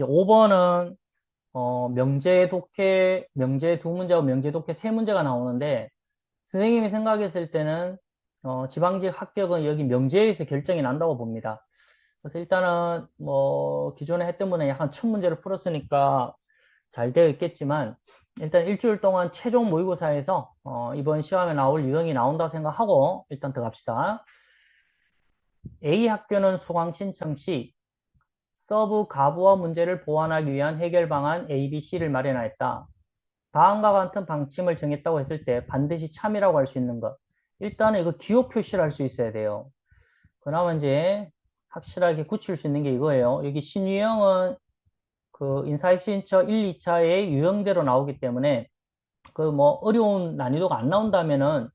5번은 명제 독해, 명제 두 문제하고 명제 독해 세 문제가 나오는데 선생님이 생각했을 때는 지방직 합격은 여기 명제에서 결정이 난다고 봅니다. 그래서 일단은 뭐 기존에 했던 분은 약 한 1000문제를 풀었으니까 잘 되어 있겠지만 일단 일주일 동안 최종 모의고사에서 이번 시험에 나올 유형이 나온다고 생각하고 일단 들어갑시다. A 학교는 수강 신청 시 서브 가부어 문제를 보완하기 위한 해결 방안 A, B, C를 마련하였다. 다음과 같은 방침을 정했다고 했을 때 반드시 참이라고 할 수 있는 것. 일단은 이거 기호 표시를 할 수 있어야 돼요. 그나마 이제 확실하게 굳힐 수 있는 게 이거예요. 여기 신유형은 그 인사혁신처 1, 2차의 유형대로 나오기 때문에 그 뭐 어려운 난이도가 안 나온다면은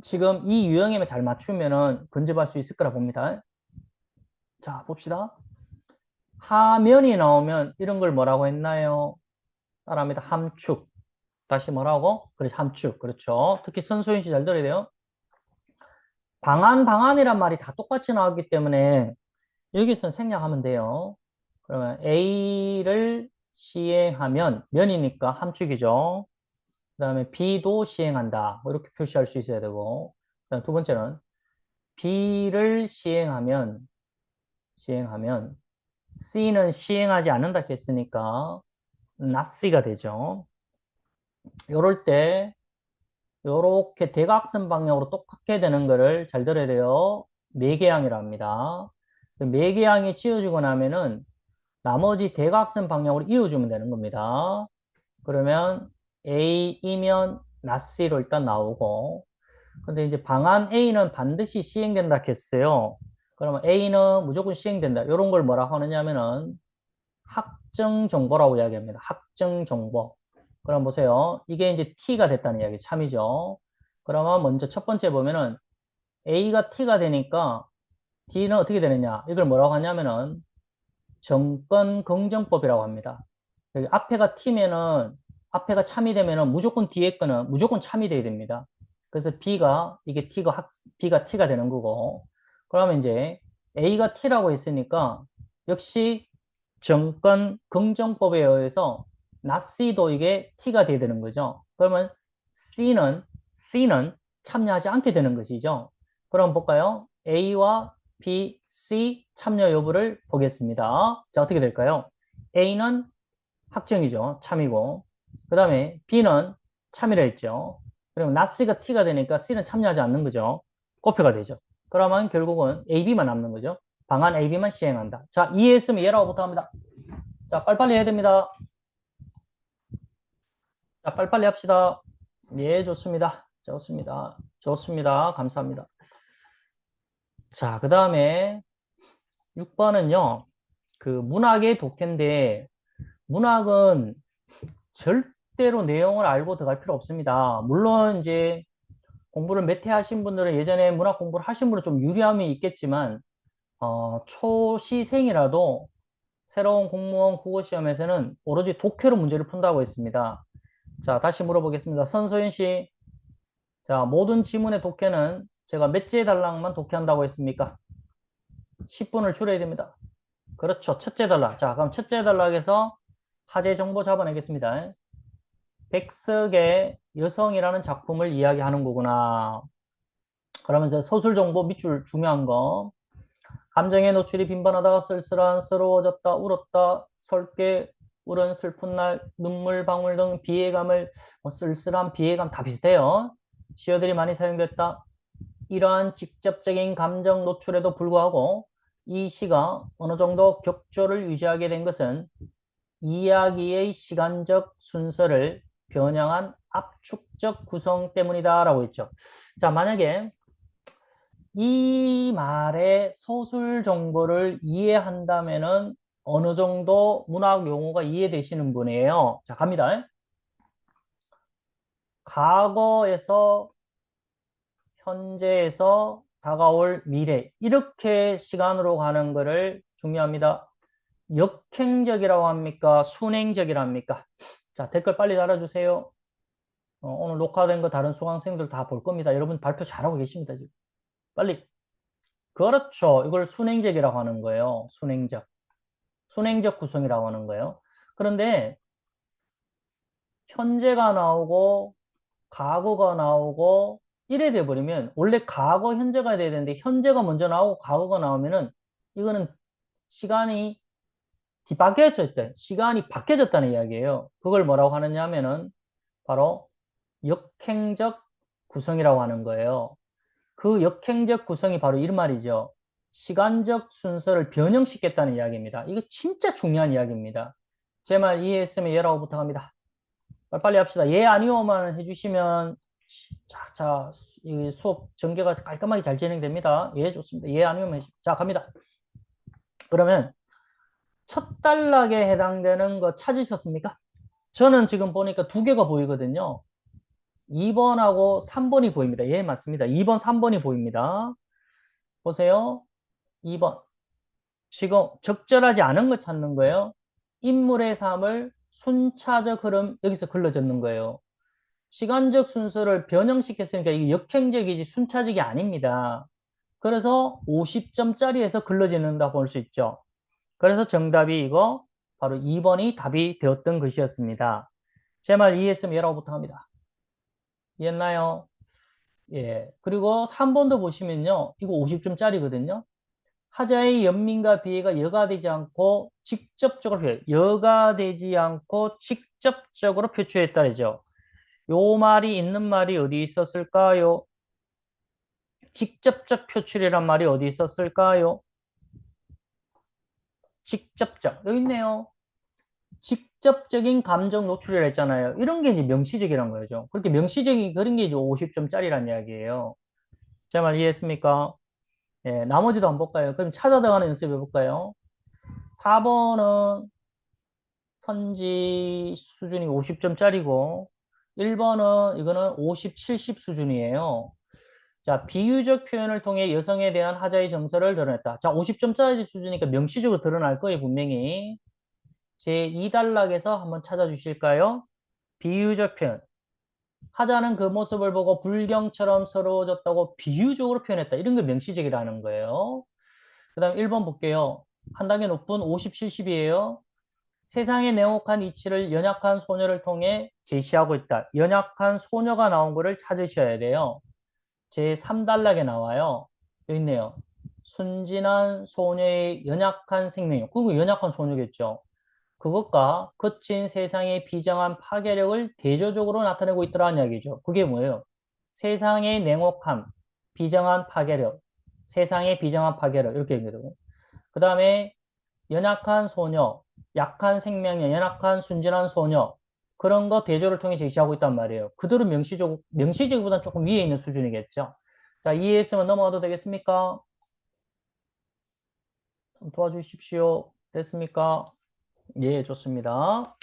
지금 이 유형에만 잘 맞추면은 근접할 수 있을 거라 봅니다. 자, 봅시다. 하면이 나오면 이런 걸 뭐라고 했나요? 따라합니다. 함축. 다시 뭐라고? 그렇죠. 함축. 그렇죠. 특히 선소인 씨 잘 들어야 돼요. 방안이란 말이 다 똑같이 나오기 때문에 여기서 생략하면 돼요. 그러면 A를 시행하면 면이니까 함축이죠. 그 다음에 B도 시행한다. 뭐 이렇게 표시할 수 있어야 되고. 그다음 두 번째는 B를 시행하면 C는 시행하지 않는다 했으니까 not C가 되죠. 요럴 때 요렇게 대각선 방향으로 똑같게 되는 거를 잘 들어야 돼요. 매개항이라 합니다. 매개항이 지어지고 나면은 나머지 대각선 방향으로 이어주면 되는 겁니다. 그러면 A이면 not C로 일단 나오고 근데 이제 방안 A는 반드시 시행된다 했어요. 그러면 A는 무조건 시행된다. 이런 걸 뭐라 하느냐면은 확정 정보라고 이야기합니다. 확정 정보. 그럼 보세요. 이게 이제 T가 됐다는 이야기 참이죠. 그러면 먼저 첫 번째 보면은 A가 T가 되니까 D는 어떻게 되느냐? 이걸 뭐라고 하냐면은 정권 긍정법이라고 합니다. 여기 앞에가 T면은 앞에가 참이 되면은 무조건 뒤에 거는 무조건 참이 돼야 됩니다. 그래서 B가 이게 B가 T가 되는 거고 그러면 이제 A가 T라고 했으니까 역시 정권 긍정법에 의해서 not C도 이게 T가 돼야 되는 거죠. 그러면 C는 참여하지 않게 되는 것이죠. 그럼 볼까요? A와 B, C 참여 여부를 보겠습니다. 자, 어떻게 될까요? A는 확정이죠. 참이고. 그 다음에 B는 참이라 했죠. 그러면 not C가 T가 되니까 C는 참여하지 않는 거죠. 곱표가 되죠. 그러면 결국은 AB만 남는 거죠. 방안 AB만 시행한다. 자, 이해했으면 얘라고부터 합니다. 자, 빨리빨리 해야 됩니다. 자, 빨리빨리 합시다. 예, 좋습니다. 좋습니다. 좋습니다. 감사합니다. 자, 그 다음에 6번은요, 그 문학의 독해인데, 문학은 절대로 내용을 알고 들어갈 필요 없습니다. 물론 이제 공부를 몇 해 하신 분들은 예전에 문학 공부를 하신 분은 좀 유리함이 있겠지만, 초시생이라도 새로운 공무원 국어시험에서는 오로지 독해로 문제를 푼다고 했습니다. 자, 다시 물어보겠습니다. 선소연 씨. 자, 모든 지문의 독해는 제가 몇째 달랑만 독해한다고 했습니까? 10분을 줄여야 됩니다. 그렇죠. 첫째 단락. 자, 그럼 첫째 단락에서 화제 정보 잡아내겠습니다. 백석의 여성이라는 작품을 이야기하는 거구나. 그러면 저 서술 정보 밑줄 중요한 거. 감정의 노출이 빈번하다가 쓸쓸한, 서러워졌다, 울었다, 설게, 울은 슬픈 날, 눈물 방울 등 비애감을, 뭐 쓸쓸한 비애감 다 비슷해요. 시어들이 많이 사용됐다. 이러한 직접적인 감정 노출에도 불구하고 이 시가 어느 정도 격조를 유지하게 된 것은 이야기의 시간적 순서를 변형한 압축적 구성 때문이다라고 했죠. 자, 만약에 이 말의 서술 정보를 이해한다면은 어느 정도 문학 용어가 이해되시는 분이에요. 자, 갑니다. 과거에서 현재에서 다가올 미래 이렇게 시간으로 가는 거를 중요합니다. 역행적이라고 합니까? 순행적이라고 합니까? 자, 댓글 빨리 달아주세요. 오늘 녹화된 거 다른 수강생들 다 볼 겁니다. 여러분 발표 잘하고 계십니다, 지금. 빨리. 그렇죠. 이걸 순행적이라고 하는 거예요. 순행적. 순행적 구성이라고 하는 거예요. 그런데 현재가 나오고 과거가 나오고 이래 돼 버리면 원래 과거 현재가 돼야 되는데 현재가 먼저 나오고 과거가 나오면은 이거는 시간이 뒤바뀌어졌다. 시간이 바뀌어졌다는 이야기예요. 그걸 뭐라고 하느냐 하면은 바로 역행적 구성이라고 하는 거예요. 그 역행적 구성이 바로 이런 말이죠. 시간적 순서를 변형시켰다는 이야기입니다. 이거 진짜 중요한 이야기입니다. 제 말 이해했으면 예라고 부탁합니다. 빨리 합시다. 예, 아니오만 해주시면 이 수업 전개가 깔끔하게 잘 진행됩니다. 예, 좋습니다. 예, 아니오만 해주시면. 자, 갑니다. 그러면 첫 단락에 해당되는 거 찾으셨습니까? 저는 지금 보니까 두 개가 보이거든요. 2번하고 3번이 보입니다. 예, 맞습니다. 2번, 3번이 보입니다. 보세요. 2번. 지금 적절하지 않은 거 찾는 거예요. 인물의 삶을 순차적 흐름, 여기서 글러졌는 거예요. 시간적 순서를 변형시켰으니까 이게 역행적이지 순차적이 아닙니다. 그래서 50점짜리에서 글러지는다 볼 수 있죠. 그래서 정답이 이거 바로 2번이 답이 되었던 것이었습니다. 제 말 이해했으면 예라고 부탁합니다. 이해했나요? 예. 그리고 3번도 보시면요. 이거 50점짜리거든요. 하자의 연민과 비애가 여가 되지 않고 직접적으로 여가 되지 않고 직접적으로 표출했다죠. 요 말이 있는 말이 어디 있었을까요? 직접적 표출이란 말이 어디 있었을까요? 직접적. 여기 있네요. 직접적인 감정 노출이라 했잖아요. 이런 게 이제 명시적이란 거죠. 그렇게 명시적인 그런 게 이제 50점짜리란 이야기예요. 제 말 이해했습니까? 예, 나머지도 한번 볼까요? 그럼 찾아 들어가는 연습 해볼까요? 4번은 선지 수준이 50점짜리고 1번은 이거는 50, 70 수준이에요. 자, 비유적 표현을 통해 여성에 대한 하자의 정서를 드러냈다. 자, 50점짜리 수준이니까 명시적으로 드러날 거예요, 분명히. 제2단락에서 한번 찾아주실까요? 비유적 표현. 하자는 그 모습을 보고 불경처럼 서러워졌다고 비유적으로 표현했다. 이런 게 명시적이라는 거예요. 그 다음 1번 볼게요. 한 단계 높은 50, 70이에요. 세상의 냉혹한 이치를 연약한 소녀를 통해 제시하고 있다. 연약한 소녀가 나온 거를 찾으셔야 돼요. 제3단락에 나와요. 여기 있네요. 순진한 소녀의 연약한 생명. 그거 연약한 소녀겠죠. 그것과 거친 세상의 비정한 파괴력을 대조적으로 나타내고 있더라는 이야기죠. 그게 뭐예요? 세상의 냉혹함, 비정한 파괴력, 세상의 비정한 파괴력 이렇게 얘기하거든요. 그 다음에 연약한 소녀, 약한 생명력, 연약한 순진한 소녀 그런 거 대조를 통해 제시하고 있단 말이에요. 그대로 명시적보다는 조금 위에 있는 수준이겠죠. 자, 이해했으면 넘어가도 되겠습니까? 좀 도와주십시오. 됐습니까? 예, 좋습니다.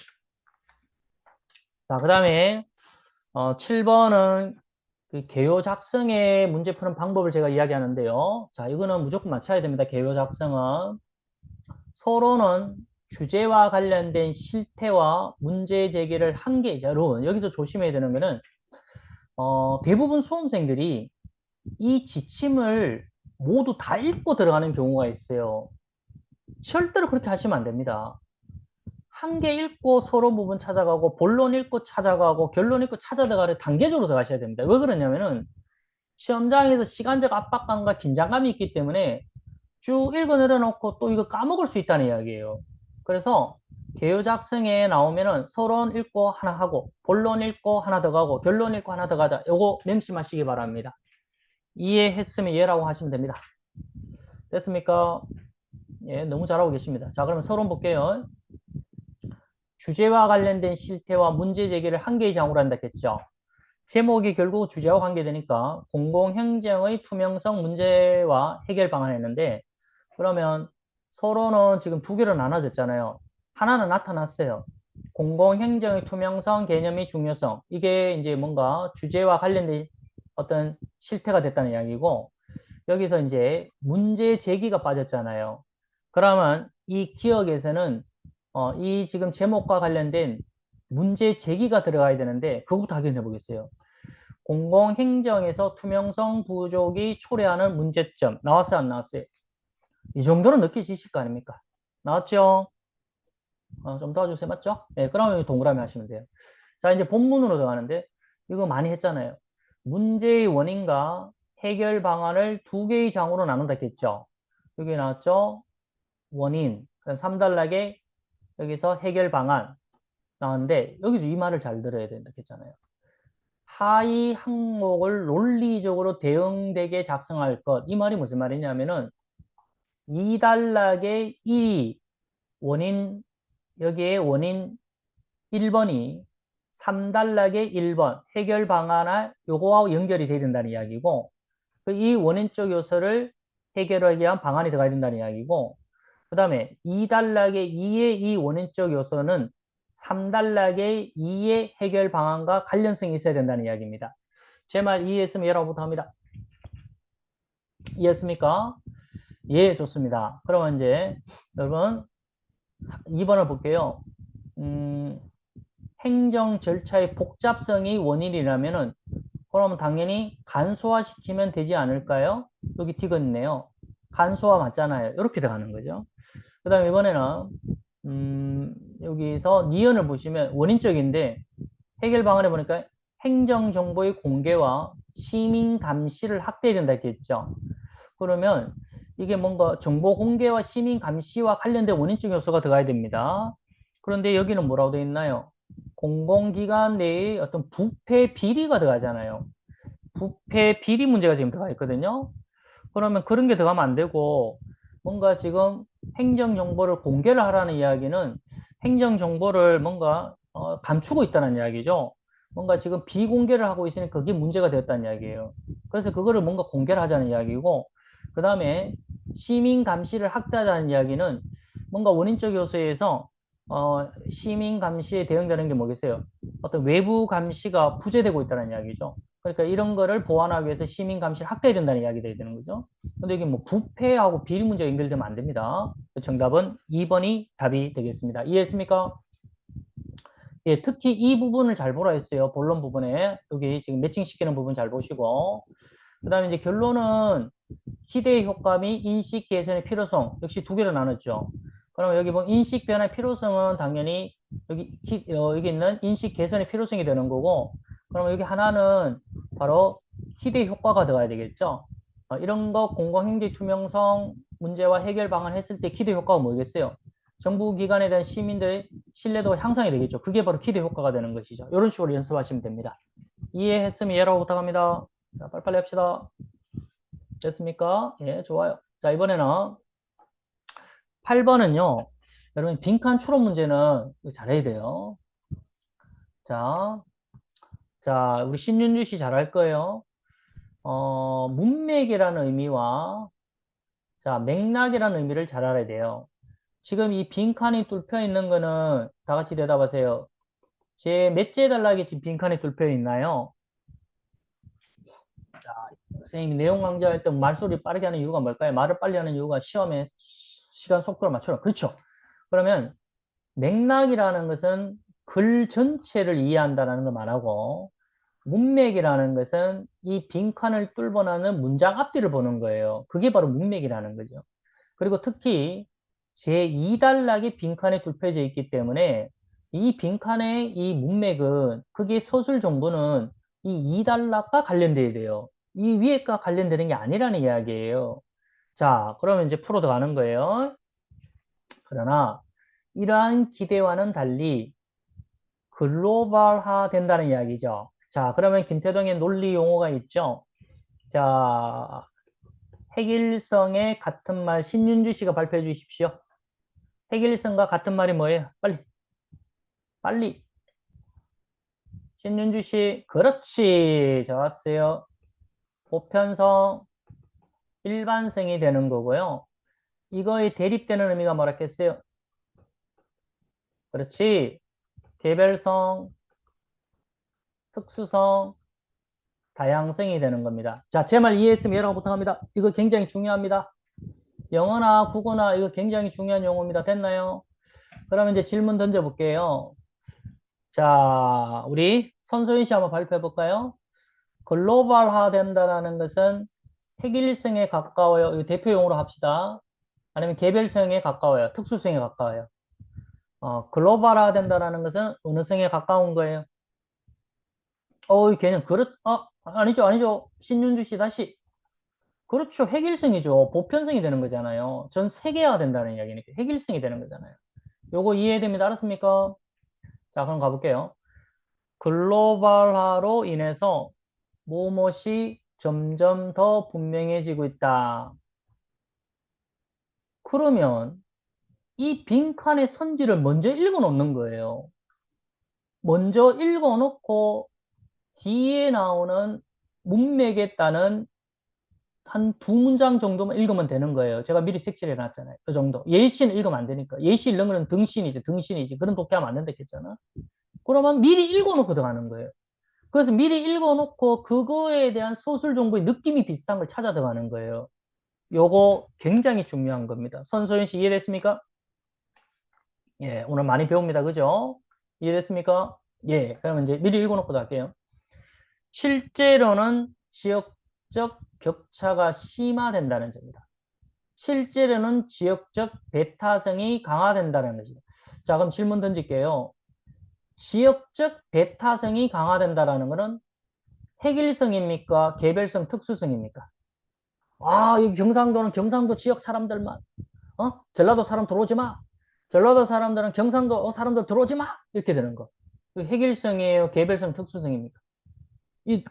자, 그 다음에 7번은 그 개요 작성의 문제 푸는 방법을 제가 이야기하는데요. 자, 이거는 무조건 맞춰야 됩니다. 개요 작성은. 서로는 주제와 관련된 실태와 문제 제기를 한 게, 자, 여러분, 여기서 조심해야 되는 거는, 대부분 수험생들이 이 지침을 모두 다 읽고 들어가는 경우가 있어요. 절대로 그렇게 하시면 안 됩니다. 한 개 읽고 서로 부분 찾아가고, 본론 읽고 찾아가고, 결론 읽고 찾아가를 단계적으로 들어가셔야 됩니다. 왜 그러냐면은, 시험장에서 시간적 압박감과 긴장감이 있기 때문에 쭉 읽어 내려놓고 또 이거 까먹을 수 있다는 이야기예요. 그래서 개요 작성에 나오면은 서론 읽고 하나 하고 본론 읽고 하나 더 가고 결론 읽고 하나 더 가자. 요거 명심하시기 바랍니다. 이해했으면 예라고 하시면 됩니다. 됐습니까? 예, 너무 잘하고 계십니다. 자, 그러면 서론 볼게요. 주제와 관련된 실태와 문제 제기를 한 개의 장으로 한다 했죠. 제목이 결국 주제와 관계되니까 공공행정의 투명성 문제와 해결 방안을 했는데 그러면 서로는 지금 두 개로 나눠졌잖아요. 하나는 나타났어요. 공공행정의 투명성, 개념의 중요성. 이게 이제 뭔가 주제와 관련된 어떤 실태가 됐다는 이야기고, 여기서 이제 문제 제기가 빠졌잖아요. 그러면 이 기억에서는, 이 지금 제목과 관련된 문제 제기가 들어가야 되는데, 그것부터 확인해 보겠어요. 공공행정에서 투명성 부족이 초래하는 문제점. 나왔어요, 안 나왔어요? 이 정도는 느끼시실 거 아닙니까? 나왔죠? 좀 도와주세요. 맞죠? 네, 그러면 여기 동그라미 하시면 돼요. 자, 이제 본문으로 들어가는데, 이거 많이 했잖아요. 문제의 원인과 해결 방안을 두 개의 장으로 나눈다 했죠. 여기 나왔죠? 원인. 그럼 3단락에 여기서 해결 방안 나왔는데, 여기서 이 말을 잘 들어야 된다 했잖아요. 하위 항목을 논리적으로 대응되게 작성할 것. 이 말이 무슨 말이냐면은, 2단락의 이 원인, 여기에 원인 1번이 3단락의 1번 해결 방안을 요거하고 연결이 돼야 된다는 이야기고 이 원인적 요소를 해결하기 위한 방안이 들어가야 된다는 이야기고 그 다음에 2단락의 2의 이 원인적 요소는 3단락의 2의 해결 방안과 관련성이 있어야 된다는 이야기입니다. 제 말 이해했으면 여러분부터 합니다. 이해했습니까? 예, 좋습니다. 그러면 이제 여러분 2번을 볼게요. 음, 행정 절차의 복잡성이 원인이라면은 그러면 당연히 간소화시키면 되지 않을까요? 여기 디귿 있네요. 간소화 맞잖아요. 이렇게 들어가는 거죠. 그 다음에 이번에는 여기서 니은을 보시면 원인적인데 해결 방안에 보니까 행정정보의 공개와 시민 감시를 확대해야 된다 했겠죠. 그러면 이게 뭔가 정보 공개와 시민 감시와 관련된 원인적 요소가 들어가야 됩니다. 그런데 여기는 뭐라고 되어 있나요? 공공기관 내의 어떤 부패 비리가 들어가잖아요. 부패 비리 문제가 지금 들어가 있거든요. 그러면 그런 게 들어가면 안 되고 뭔가 지금 행정정보를 공개를 하라는 이야기는 행정정보를 뭔가 감추고 있다는 이야기죠. 뭔가 지금 비공개를 하고 있으니까 그게 문제가 되었다는 이야기예요. 그래서 그거를 뭔가 공개를 하자는 이야기고 그 다음에 시민 감시를 확대하자는 이야기는 뭔가 원인적 요소에서 시민 감시에 대응되는 게 뭐겠어요? 어떤 외부 감시가 부재되고 있다는 이야기죠. 그러니까 이런 거를 보완하기 위해서 시민 감시를 확대해야 된다는 이야기가 되는 거죠. 근데 이게 뭐 부패하고 비리 문제가 연결되면 안 됩니다. 정답은 2번이 답이 되겠습니다. 이해했습니까? 예, 특히 이 부분을 잘 보라 했어요. 본론 부분에. 여기 지금 매칭시키는 부분 잘 보시고. 그 다음에 이제 결론은 기대 효과 및 인식 개선의 필요성. 역시 두 개로 나눴죠. 그러면 여기 뭐 인식 변화의 필요성은 당연히 여기 있는 인식 개선의 필요성이 되는 거고, 그러면 여기 하나는 바로 기대 효과가 들어가야 되겠죠. 이런 거 공공행정 투명성 문제와 해결 방안 했을 때 기대 효과가 뭐겠어요? 정부 기관에 대한 시민들의 신뢰도가 향상이 되겠죠. 그게 바로 기대 효과가 되는 것이죠. 이런 식으로 연습하시면 됩니다. 이해했으면 예라고 부탁합니다. 자, 빨리빨리 합시다. 됐습니까? 예, 좋아요. 자, 이번에는 8번은요. 여러분, 빈칸 추론 문제는 잘해야 돼요. 자, 자, 우리 신윤주 씨 잘할 거예요. 문맥이라는 의미와 자, 맥락이라는 의미를 잘 알아야 돼요. 지금 이 빈칸이 뚫혀 있는 거는 다 같이 대답하세요. 제 몇째 단락에 지금 빈칸이 뚫혀 있나요? 자, 선생님이 내용 강좌할 때 말소리 빠르게 하는 이유가 뭘까요? 말을 빨리 하는 이유가 시험에 시간 속도를 맞춰라. 그렇죠. 그러면 맥락이라는 것은 글 전체를 이해한다는 거 말하고 문맥이라는 것은 이 빈칸을 뚫고 나는 문장 앞뒤를 보는 거예요. 그게 바로 문맥이라는 거죠. 그리고 특히 제2단락이 빈칸에 뚫혀져 있기 때문에 이 빈칸의 이 문맥은 그게 서술 정보는 이 2단락과 관련돼야 돼요. 이 위에가 관련되는 게 아니라는 이야기예요. 자, 그러면 이제 풀어 들어가는 거예요. 그러나 이러한 기대와는 달리 글로벌화 된다는 이야기죠. 자, 그러면 김태동의 논리 용어가 있죠. 자, 핵일성의 같은 말 신윤주 씨가 발표해 주십시오. 핵일성과 같은 말이 뭐예요? 빨리, 빨리. 신윤주 씨, 그렇지. 좋았어요. 보편성, 일반성이 되는 거고요. 이거에 대립되는 의미가 뭐라 했어요? 그렇지. 개별성, 특수성, 다양성이 되는 겁니다. 자, 제 말 이해했으면 여러분 부탁합니다. 이거 굉장히 중요합니다. 영어나 국어나 이거 굉장히 중요한 용어입니다. 됐나요? 그러면 이제 질문 던져볼게요. 자, 우리 손소인 씨 한번 발표해 볼까요? 글로벌화 된다는 것은 핵일성에 가까워요. 이거 대표 용어로 합시다. 아니면 개별성에 가까워요. 특수성에 가까워요. 글로벌화 된다라는 것은 어느 성에 가까운 거예요? 이 개념, 아니죠, 아니죠. 신윤주 씨 다시. 그렇죠. 핵일성이죠. 보편성이 되는 거잖아요. 전 세계화 된다는 이야기니까 핵일성이 되는 거잖아요. 요거 이해됩니다. 알았습니까? 자, 그럼 가볼게요. 글로벌화로 인해서 무엇이 점점 더 분명해지고 있다. 그러면 이 빈칸의 선지를 먼저 읽어 놓는 거예요. 먼저 읽어 놓고 뒤에 나오는 문맥에 따른 한 두 문장 정도만 읽으면 되는 거예요. 제가 미리 색칠해 놨잖아요. 그 정도. 예시는 읽으면 안 되니까. 예시 읽는 거는 등신이지. 그런 독해하면 안 된다 했잖아. 그러면 미리 읽어 놓고 들어가는 거예요. 그래서 미리 읽어 놓고 그거에 대한 소술 정보의 느낌이 비슷한 걸 찾아 들어가는 거예요. 요거 굉장히 중요한 겁니다. 선소연 씨 이해됐습니까? 예, 오늘 많이 배웁니다. 그죠? 이해됐습니까? 예, 그러면 이제 미리 읽어 놓고 할게요. 실제로는 지역적 격차가 심화된다는 점입니다. 실제로는 지역적 배타성이 강화된다는 것이죠. 자, 그럼 질문 던질게요. 지역적 배타성이 강화된다는 것은 핵일성입니까? 개별성, 특수성입니까? 여기 경상도는 경상도 지역 사람들만, 전라도 사람 들어오지 마. 전라도 사람들은 경상도 사람들 들어오지 마. 이렇게 되는 거. 핵일성이에요? 개별성, 특수성입니까?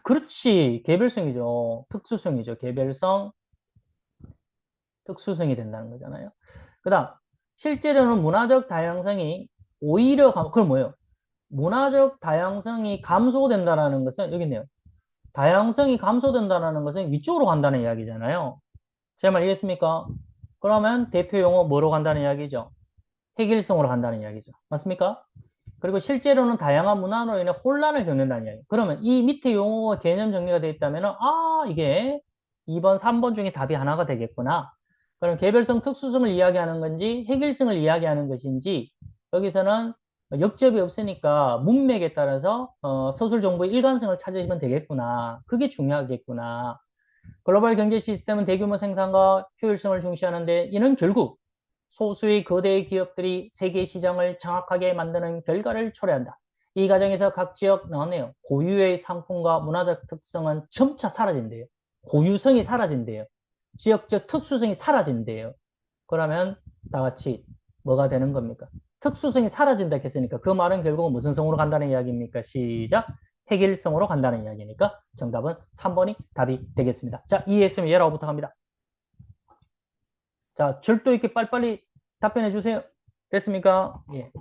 그렇지. 개별성이죠. 특수성이죠. 개별성, 특수성이 된다는 거잖아요. 그 다음, 실제로는 문화적 다양성이 그럼 뭐예요? 문화적 다양성이 감소된다는 것은, 여기 있네요. 다양성이 감소된다는 것은 위쪽으로 간다는 이야기잖아요. 제 말 이해했습니까? 그러면 대표 용어 뭐로 간다는 이야기죠? 핵일성으로 간다는 이야기죠. 맞습니까? 그리고 실제로는 다양한 문화로 인해 혼란을 겪는다는 이야기. 그러면 이 밑에 용어가 개념 정리가 되어 있다면, 이게 2번, 3번 중에 답이 하나가 되겠구나. 그럼 개별성, 특수성을 이야기하는 건지, 핵일성을 이야기하는 것인지, 여기서는 역접이 없으니까 문맥에 따라서 서술 정보의 일관성을 찾으시면 되겠구나. 그게 중요하겠구나. 글로벌 경제 시스템은 대규모 생산과 효율성을 중시하는데 이는 결국 소수의 거대 기업들이 세계 시장을 장악하게 만드는 결과를 초래한다. 이 과정에서 각 지역 나왔네요. 고유의 상품과 문화적 특성은 점차 사라진대요. 고유성이 사라진대요. 지역적 특수성이 사라진대요. 그러면 다 같이 뭐가 되는 겁니까? 특수성이 사라진다 했으니까 그 말은 결국은 무슨 성으로 간다는 이야기입니까? 시작. 핵일성으로 간다는 이야기니까 정답은 3번이 답이 되겠습니다. 자, 이해했으면 예라고부터 갑니다. 자, 절도 있게 빨리빨리 답변해 주세요. 됐습니까? 예.